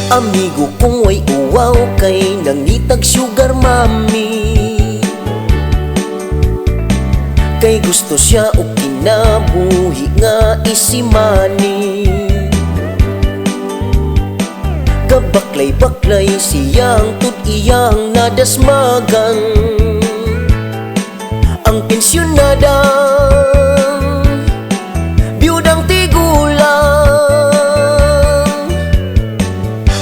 Amigo kong way uwaw kay nangitag sugar mami, kay gusto siya o kinabuhi nga isimani. Gabaklay-baklay siyang tut-iyang nadasmagan, ang pensyonadang biyudang tigulang,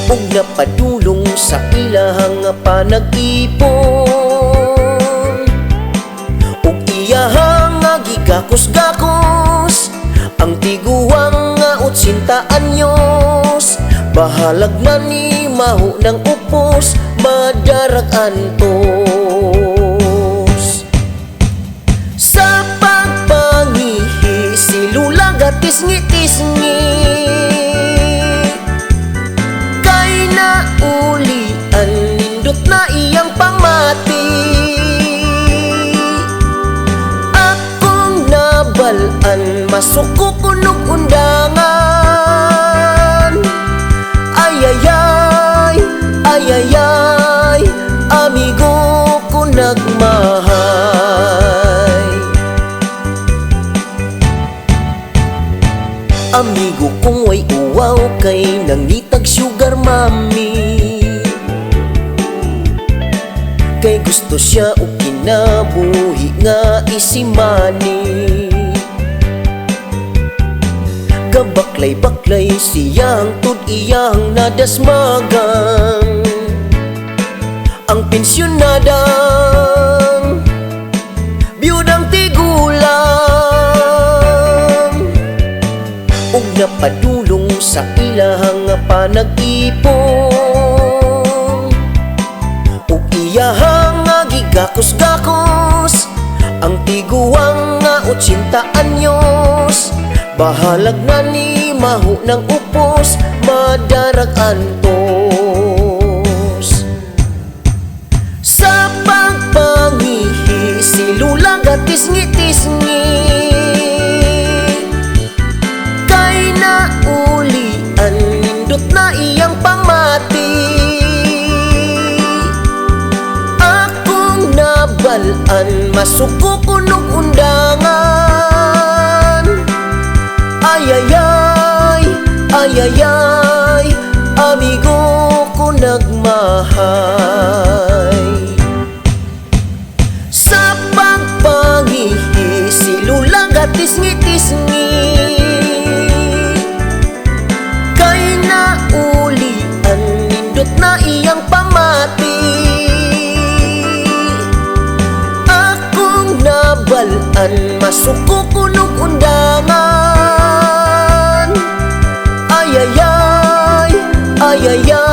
ug napadulong sa ilahang panag-ipon, ug iyahang gigakos-gakos ang tiguang nga 80 anyos. Bahalag na ni mahu ng upos, madarag antos. Sa pagpangihi si lula gatisngi-tisngi, kay naulian nindot na iyang pamati. Akong nabalan masuko kunog undangan. Ayayay, ayayay, amigo ko nagmahay. Amigo kong way uwaw kay nangitag sugar mami, kay gusto siya o kinabuhi nga isimani. Gabaklay-baklay siyang tud-iyang nadasmagan, ang pensyonadang biyudang tigulang, ug napadulong sa ilahang panag-ipon, ug iyahang gigakos-gakos ang tiguang nga 80 anyos. Bahalag na ni mahu ng upos, madarag antos. Sa pagpangihi si lula gatisngi-tisngi, kay naulian nindot na iyang pamati. Akong nabalan masuko kunog undangan. Ayayay, ayayay, amigo ko nagmahay. Sa pagpangihi si lula gatisngi-tisngi, kay naulian nindot na iyang pamati. Akong nabalan masuko kunog undangan. Ayayay, ayayay,